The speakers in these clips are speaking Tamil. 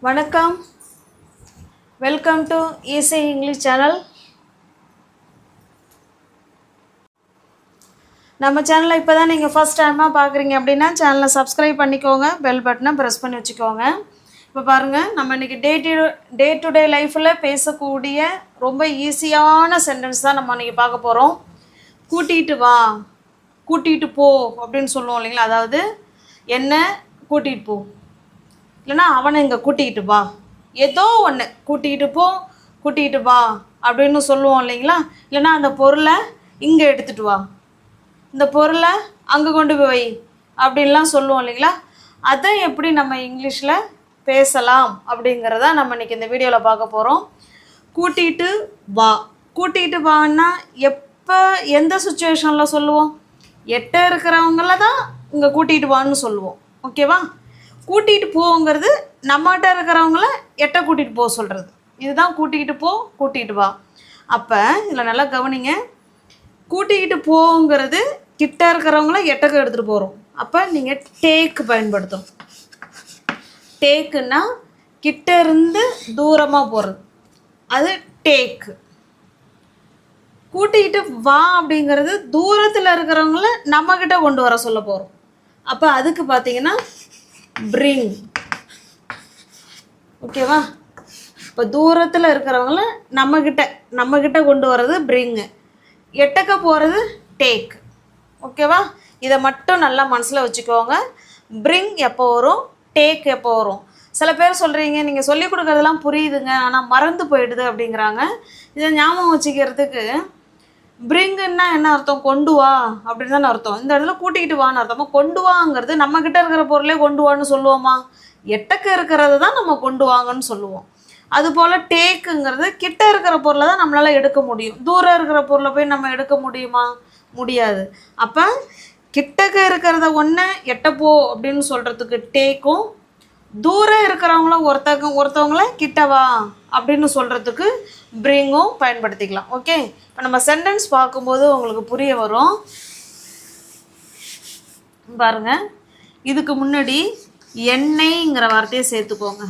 வணக்கம், welcome to easy English channel. நம்ம சேனலை இப்போ தான் நீங்கள் ஃபஸ்ட் டைமாக பார்க்குறீங்க அப்படின்னா சேனலை சப்ஸ்கிரைப் பண்ணிக்கோங்க, பெல் பட்டனை ப்ரெஸ் பண்ணி வச்சுக்கோங்க. இப்போ பாருங்கள், நம்ம இன்றைக்கி டே டு டே லைஃப்பில் பேசக்கூடிய ரொம்ப ஈஸியான சென்டென்ஸ் தான் நம்ம இன்றைக்கி பார்க்க போகிறோம். கூட்டிகிட்டு வா, கூட்டிகிட்டு போ அப்படின்னு சொல்லுவோம் இல்லைங்களா. அதாவது என்ன கூட்டிகிட்டு போ, இல்லைனா அவனை இங்கே கூட்டிகிட்டு வா, ஏதோ ஒன்று கூட்டிகிட்டு போ, கூட்டிகிட்டு வா அப்படின்னு சொல்லுவோம் இல்லைங்களா. இல்லைனா அந்த பொருளை இங்கே எடுத்துகிட்டு வா, இந்த பொருளை அங்கே கொண்டு போய் அப்படின்லாம் சொல்லுவோம் இல்லைங்களா. அதை எப்படி நம்ம இங்கிலீஷில் பேசலாம் அப்படிங்கிறத நம்ம இன்றைக்கி இந்த வீடியோவில் பார்க்க போகிறோம். கூட்டிகிட்டு வா, கூட்டிகிட்டு வான்னா எப்போ எந்த சுச்சுவேஷனில் சொல்லுவோம்? எட்ட இருக்கிறவங்கள தான் இங்கே கூட்டிகிட்டு வான்னு சொல்லுவோம், ஓகேவா. கூட்டிகிட்டு போங்கிறது நம்மகிட்ட இருக்கிறவங்கள எட்ட கூட்டிகிட்டு போக சொல்கிறது. இதுதான் கூட்டிகிட்டு போ, கூட்டிகிட்டு வா. அப்போ இதில் நல்லா கவனிங்க. கூட்டிகிட்டு போங்கிறது கிட்ட இருக்கிறவங்கள எட்டக்க எடுத்துகிட்டு போகிறோம். அப்போ நீங்கள் டேக் பயன்படுத்தும். டேக்குன்னா கிட்ட இருந்து தூரமாக போகிறது, அது டேக்கு. கூட்டிகிட்டு வா அப்படிங்கிறது தூரத்தில் இருக்கிறவங்கள நம்மக்கிட்ட கொண்டு வர சொல்ல போகிறோம். அப்போ அதுக்கு பார்த்தீங்கன்னா பிரிங், ஓகேவா. இப்போ தூரத்தில் இருக்கிறவங்கள நம்மக்கிட்ட கொண்டு வர்றது பிரிங்கு, எட்டக்க போகிறது டேக், ஓகேவா. இதை மட்டும் நல்லா மனசில் வச்சுக்கோங்க. பிரிங் எப்போ வரும், டேக் எப்போ வரும். சில பேர் சொல்கிறீங்க, நீங்கள் சொல்லிக் கொடுக்குறதெல்லாம் புரியுதுங்க ஆனால் மறந்து போயிடுது அப்படிங்கிறாங்க. இதை ஞாபகம் வச்சுக்கிறதுக்கு பிரிங்குன்னா என்ன அர்த்தம்? கொண்டு வா அப்படின்னு தானே அர்த்தம். இந்த இடத்துல கூட்டிகிட்டு வான்னு அர்த்தமா? கொண்டு வாங்கிறது நம்மக்கிட்ட இருக்கிற பொருளே கொண்டு வான்னு சொல்லுவோமா? எட்டக்க இருக்கிறத தான் நம்ம கொண்டு வாங்கன்னு சொல்லுவோம். அதுபோல் டேக்குங்கிறது கிட்ட இருக்கிற பொருளை தான் நம்மளால் எடுக்க முடியும். தூரம் இருக்கிற பொருளை போய் நம்ம எடுக்க முடியுமா? முடியாது. அப்போ கிட்டக்க இருக்கிறத ஒன்று எட்டப்போ அப்படின்னு சொல்கிறதுக்கு டேக்கும், தூரம் இருக்கிறவங்கள ஒருத்தவங்கள கிட்டவா அப்படின்னு சொல்கிறதுக்கு பிரிங்கும் பயன்படுத்திக்கலாம். ஓகே, இப்போ நம்ம சென்டென்ஸ் பார்க்கும்போது உங்களுக்கு புரிய வரும். பாருங்கள், இதுக்கு முன்னாடி என்னைங்கிற வார்த்தையை சேர்த்துக்கோங்க.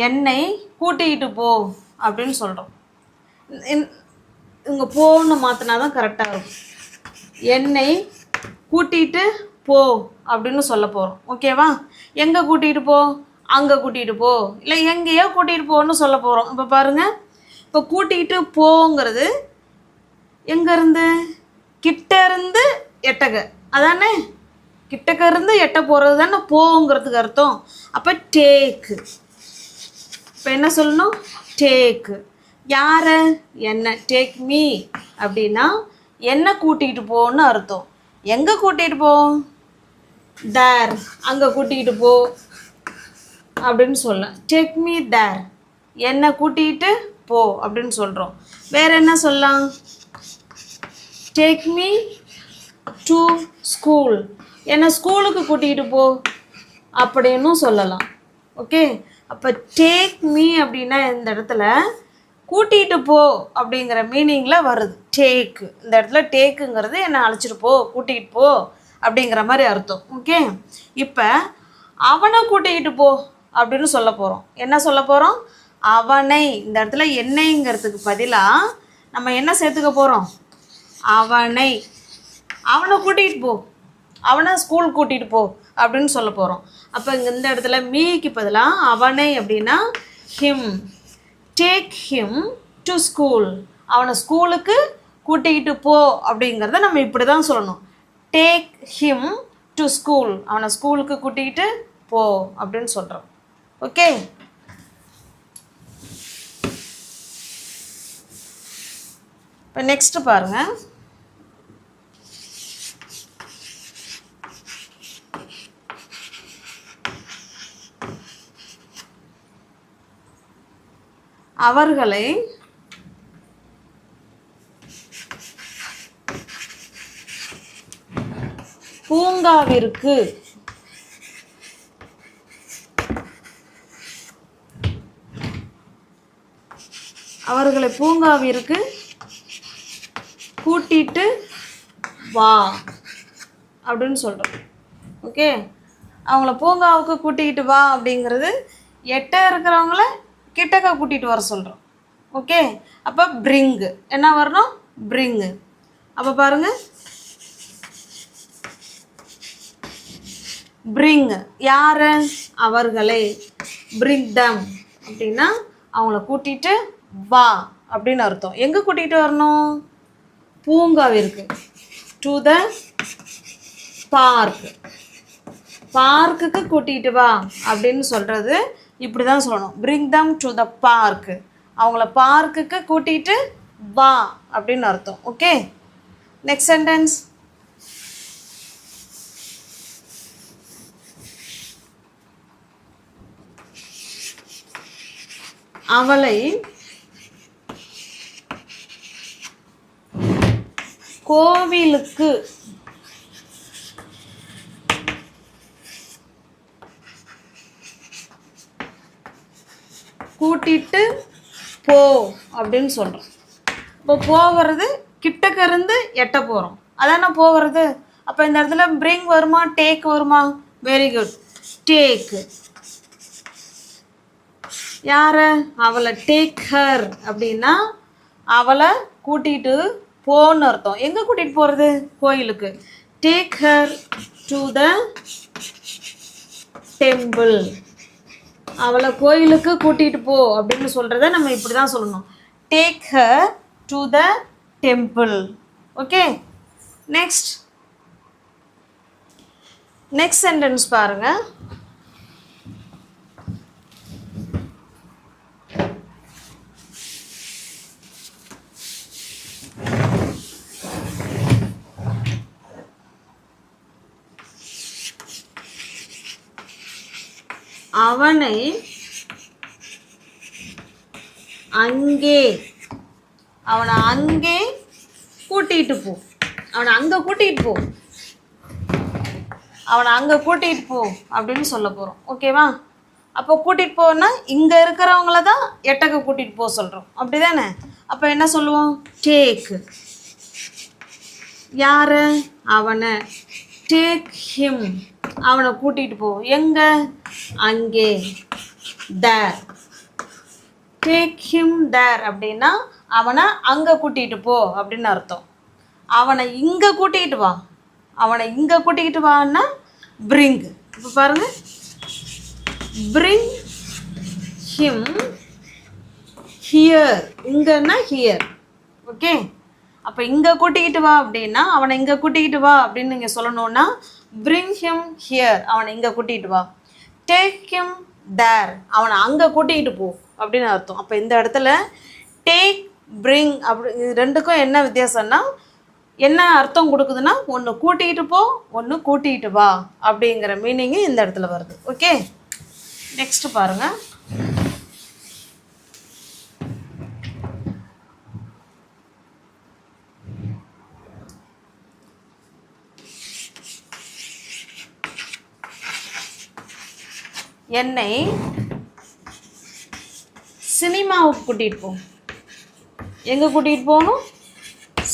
என்னை கூட்டிகிட்டு போ அப்படின்னு சொல்கிறோம். இங்கே போன்னு மாற்றினா தான் கரெக்டாக இருக்கும். என்னை கூட்டிகிட்டு போ அப்படின்னு சொல்ல போகிறோம், ஓகேவா. எங்கே கூட்டிகிட்டு போ? அங்கே கூட்டிகிட்டு போ, இல்லை எங்கேயோ கூட்டிகிட்டு போன்னு சொல்ல போகிறோம். இப்போ பாருங்கள், இப்போ கூட்டிகிட்டு போங்கிறது எங்கேருந்து? கிட்ட இருந்து எட்டக, அதானே. கிட்டக்க இருந்து எட்ட போகிறது தானே போங்கிறதுக்கு அர்த்தம். அப்போ டேக்கு. இப்போ என்ன சொல்லணும்? டேக்கு. யாரை? என்ன. டேக் மீ அப்படின்னா என்ன கூட்டிகிட்டு போன்னு அர்த்தம். எங்கே கூட்டிகிட்டு போ? தேர், அங்கே கூட்டிகிட்டு போ அப்படின்னு சொல்லலாம். டேக் மீ தேர், என்னை கூட்டிகிட்டு போ அப்படின்னு சொல்கிறோம். வேறு என்ன சொல்லலாம்? டேக் மீ டு ஸ்கூல், என்னை ஸ்கூலுக்கு கூட்டிகிட்டு போ அப்படின்னு சொல்லலாம். ஓகே, அப்போ டேக் மீ அப்படின்னா இந்த இடத்துல கூட்டிகிட்டு போ அப்படிங்கிற மீனிங்கில் வருது டேக்கு. இந்த இடத்துல டேக்குங்கிறது என்னை அழைச்சிட்டு போ, கூட்டிகிட்டு போ அப்படிங்கிற மாதிரி அர்த்தம். ஓகே, இப்போ அவனை கூட்டிகிட்டு போ அப்படின்னு சொல்ல போகிறோம். என்ன சொல்ல போகிறோம்? அவனை. இந்த இடத்துல என்னைங்கிறதுக்கு பதிலாக நம்ம என்ன சேர்த்துக்க போகிறோம்? அவனை. அவனை கூட்டிகிட்டு போ, அவனை ஸ்கூல் கூட்டிகிட்டு போ அப்படின்னு சொல்ல போகிறோம். அப்போ இங்கே இந்த இடத்துல மீக்கு பதிலாக அவனை அப்படின்னா him. Take him to school, அவனை ஸ்கூலுக்கு கூட்டிகிட்டு போ அப்படிங்கிறத நம்ம இப்படி தான் சொல்லணும். டேக் ஹிம் டு ஸ்கூல், அவனை ஸ்கூலுக்கு கூட்டிகிட்டு போ அப்படின்னு சொல்கிறோம். ஓகே, இப்போ நெக்ஸ்ட்டு பாருங்கள். அவர்களை பூங்காவிற்கு அவர்களை பூங்காவிற்கு கூட்டிட்டு வா அப்படின்னு சொல்கிறோம். ஓகே, அவங்கள பூங்காவுக்கு கூட்டிகிட்டு வா அப்படிங்கிறது எட்ட இருக்கிறவங்கள கிட்டக்க கூட்டிகிட்டு வர சொல்கிறோம். ஓகே, அப்போ பிரிங்கு என்ன வரணும்? பிரிங்கு. அப்போ பாருங்கள், பிரிங் யார்? அவர்களை. பிரிங் தம் அப்படின்னா அவங்கள கூட்டிகிட்டு வா அப்படின்னு அர்த்தம். எங்கே கூட்டிகிட்டு வரணும்? பூங்காவிற்கு. To the park. பார்க்குக்கு கூட்டிகிட்டு வா அப்படின்னு சொல்கிறது இப்படி தான் சொல்லணும். Bring them to the park. அவங்கள பார்க்குக்கு கூட்டிகிட்டு வா அப்படின்னு அர்த்தம். Okay, next sentence. அவளை கோவிலுக்கு கூட்டிட்டு போ அப்படின்னு சொல்கிறோம். இப்போ போகிறது கிட்டக்க இருந்து எட்ட போகிறோம், அதானே போகிறது. அப்போ இந்த இடத்துல பிரிங் வருமா, டேக் வருமா? Very good, take. யாரை? அவளை. டேக் ஹர் அப்படின்னா அவளை கூட்டிகிட்டு போன்னு அர்த்தம். எங்கே கூட்டிகிட்டு போகிறது? கோயிலுக்கு. Take her to the temple. அவளை கோயிலுக்கு கூட்டிகிட்டு போ அப்படின்னு சொல்கிறத நம்ம இப்படி தான் சொல்லணும். Take her to the temple. Okay, next sentence பாருங்கள். அவனை அங்கே. அவனை அங்கே கூட்டிகிட்டு போ. அவனை அங்கே கூட்டிகிட்டு போ. அவனை அங்கே கூட்டிகிட்டு போ அப்படின்னு சொல்ல போகிறோம். ஓகேவா? அப்போ கூட்டிகிட்டு போனா இங்கே இருக்கிறவங்கள தான் எட்டக்க கூட்டிகிட்டு போக சொல்கிறோம். அப்படி தானே? அப்போ என்ன சொல்லுவோம்? டேக். யார்? அவனை. Take him. அவனை கூட்டிகிட்டு போ. எங்கே? அங்கே. தேர். டேக் ஹிம் தேர் அப்படின்னா அவனை அங்கே கூட்டிகிட்டு போ அப்படின்னு அர்த்தம். அவனை இங்கே கூட்டிகிட்டு வா. அவனை இங்கே கூட்டிகிட்டு வான்னா பிரிங். இப்போ பாருங்கள், பிரிங் ஹிம் ஹியர். இங்கன்னா ஹியர். ஓகே, அப்போ இங்கே கூட்டிக்கிட்டு வா அப்படின்னா அவனை இங்கே கூட்டிக்கிட்டு வா அப்படின்னு நீங்கள் சொல்லணுன்னா பிரிங் ஹிம் ஹியர். அவனை இங்கே கூட்டிகிட்டு வா. Take him there. அவனை அங்கே கூட்டிகிட்டு போ அப்படின்னு அர்த்தம். அப்போ இந்த இடத்துல டேக், பிரிங் அப்படி இது ரெண்டுக்கும் என்ன வித்தியாசம்னா என்ன அர்த்தம் கொடுக்குதுன்னா ஒன்று கூட்டிகிட்டு போ, ஒன்று கூட்டிகிட்டு வா அப்படிங்கிற மீனிங்கு இந்த இடத்துல வருது. ஓகே, நெக்ஸ்ட் பாருங்கள். என்னை சினிமாவுக்கு கூட்டிகிட்டு போ. எங்கே கூட்டிகிட்டு போகணும்?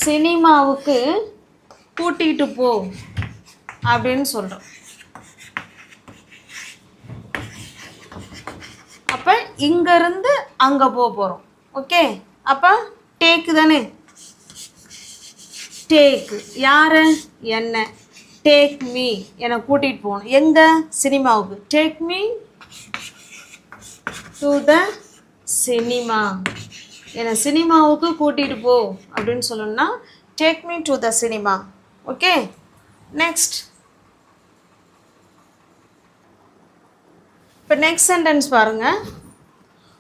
சினிமாவுக்கு கூட்டிகிட்டு போ அப்படின்னு சொல்கிறோம். அப்போ இங்கேருந்து அங்கே போக போகிறோம். ஓகே, அப்போ டேக்கு தானே. டேக் யார்? என்ன. Take me. என்னை கூட்டிகிட்டு போகணும். எங்கே? சினிமாவுக்கு. Take me to the cinema. என்னை சினிமாவுக்கு கூட்டிகிட்டு போ அப்படின்னு சொல்லணும்னா take me to the cinema. Okay, next. இப்போ நெக்ஸ்ட் சென்டென்ஸ் பாருங்கள்.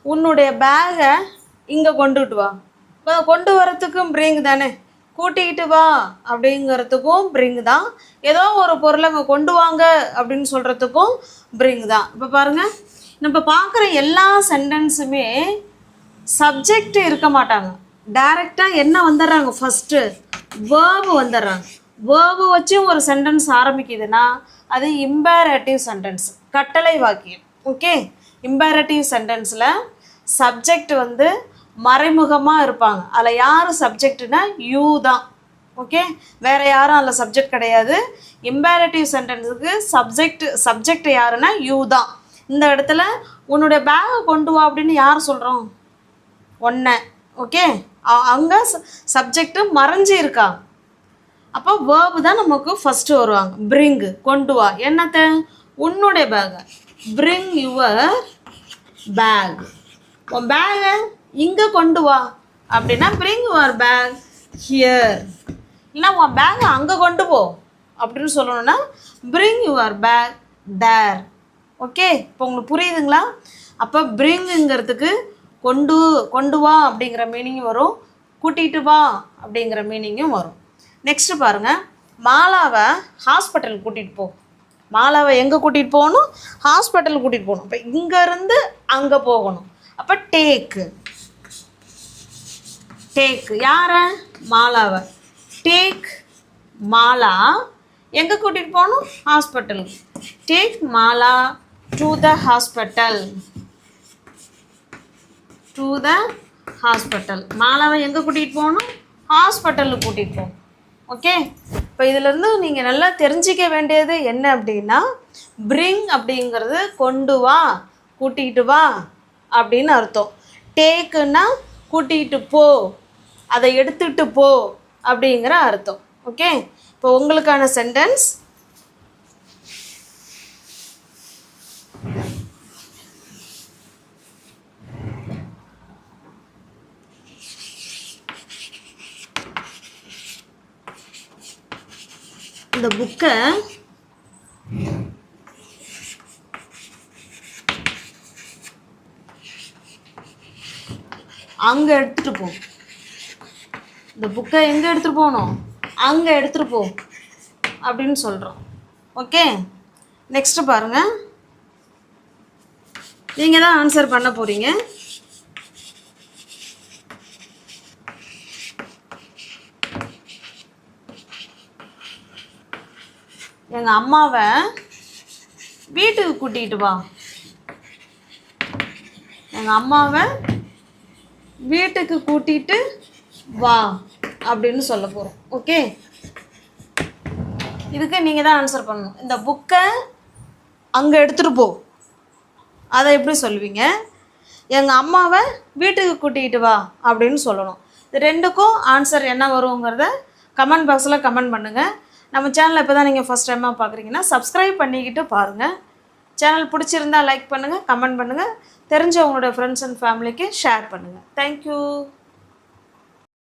உன்னுடைய பேகை இங்கே கொண்டுகிட்டு வா. இப்போ கொண்டு வரத்துக்கும் பிரிங் தானே. கூட்டிகிட்டு வா அப்படிங்கிறதுக்கும் பிரிங் தான். ஏதோ ஒரு பொருளை அங்கே கொண்டு வாங்க அப்படின்னு சொல்கிறதுக்கும் பிரிங் தான். இப்போ பாருங்கள், நம்ம பார்க்குற எல்லா சென்டென்ஸுமே சப்ஜெக்ட் இருக்க மாட்டாங்க. டைரெக்டாக என்ன வந்துடுறாங்க? ஃபஸ்ட்டு வேர்பு வந்துடுறாங்க. வேர்பு வச்சும் ஒரு சென்டென்ஸ் ஆரம்பிக்குதுன்னா அது இம்பேரேட்டிவ் சென்டென்ஸ், கட்டளை வாக்கியம். ஓகே, இம்பேரேட்டிவ் சென்டென்ஸில் சப்ஜெக்ட் வந்து மறைமுகமாக இருப்பாங்க. அதில் யார் சப்ஜெக்ட்னா யூ தான். ஓகே, வேறு யாரும் அதில் சப்ஜெக்ட் கிடையாது. இம்பேரேட்டிவ் சென்டென்ஸுக்கு சப்ஜெக்ட் யாருன்னா யூ தான். இந்த இடத்துல உன்னுடைய பேகை கொண்டு வா அப்படின்னு யார் சொல்கிறோம்? ஒன்றை. ஓகே, அங்கே சப்ஜெக்டு மறைஞ்சி இருக்கா. அப்போ வேர்பு தான் நமக்கு ஃபஸ்ட்டு வருவாங்க. பிரிங்கு, கொண்டு வா. என்னத்தை? உன்னுடைய பேகை. Bring your bag. உன் பேகை இங்கே கொண்டு வா அப்படின்னா பிரிங் யுவர் பேக் ஹியர். இல்லைனா உன் பேகை அங்கே கொண்டு போ அப்படின்னு சொல்லணும்னா bring your bag there. Okay, இப்போ உங்களுக்கு புரியுதுங்களா? அப்போ பிரிங்குங்கிறதுக்கு கொண்டு வா அப்படிங்கிற மீனிங்கும் வரும், கூட்டிகிட்டு வா அப்படிங்கிற மீனிங்கும் வரும். நெக்ஸ்ட்டு பாருங்கள், மாலாவை ஹாஸ்பிட்டல் கூட்டிகிட்டு போ. மாலாவை எங்கே கூட்டிகிட்டு போகணும்? ஹாஸ்பிட்டல் கூட்டிகிட்டு போகணும். அப்போ இங்கேருந்து அங்கே போகணும். அப்போ டேக்கு. யாரை? மாலாவை. டேக் மாலா எங்கே கூட்டிகிட்டு போகணும்? Hospital. Take Mala to the hospital. மாலாவை எங்கே கூட்டிகிட்டு போகணும்? ஹாஸ்பிட்டலுக்கு கூட்டிகிட்டு போகணும். ஓகே, இப்போ இதிலேருந்து நீங்கள் நல்லா தெரிஞ்சிக்க வேண்டியது என்ன அப்படின்னா, பிரிங் அப்படிங்கிறது கொண்டு வா, கூட்டிகிட்டு வா அப்படின்னு அர்த்தம். டேக்குன்னா கூட்டிகிட்டு போ, அதை எடுத்துகிட்டு போ அப்படிங்கிற அர்த்தம். ஓகே, இப்போ உங்களுக்கான சென்டென்ஸ். இந்த புக்கை அங்கே எடுத்துகிட்டு போ. இந்த புக்கை எங்கே எடுத்துகிட்டு போகணும்? அங்கே எடுத்துகிட்டு போ அப்படின்னு சொல்கிறோம். ஓகே, நெக்ஸ்ட்டு பாருங்கள், நீங்கள் தான் ஆன்சர் பண்ண போகிறீங்க. எங்கள் அம்மாவை வீட்டுக்கு கூட்டிகிட்டு வா. எங்கள் அம்மாவை வீட்டுக்கு கூட்டிகிட்டு வா அப்படின்னு சொல்ல போகிறோம். ஓகே, இதுக்கு நீங்கள் தான் ஆன்சர் பண்ணணும். இந்த புக்கை அங்கே எடுத்துகிட்டு போ, அதை எப்படி சொல்லுவீங்க? எங்கள் அம்மாவை வீட்டுக்கு கூட்டிகிட்டு வா அப்படின்னு சொல்லணும். இது ரெண்டுக்கும் ஆன்சர் என்ன வருங்கிறத கமெண்ட் பாக்ஸில் கமெண்ட் பண்ணுங்கள். நம்ம சேனலை இப்போ தான் நீங்கள் ஃபஸ்ட் டைமாக பார்க்குறீங்கன்னா சப்ஸ்கிரைப் பண்ணிக்கிட்டு பாருங்கள். சேனல் பிடிச்சிருந்தால் லைக் பண்ணுங்கள், கமெண்ட் பண்ணுங்கள், தெரிஞ்சவங்களோட ஃப்ரெண்ட்ஸ் அண்ட் ஃபேமிலிக்கு ஷேர் பண்ணுங்கள். தேங்க்யூ.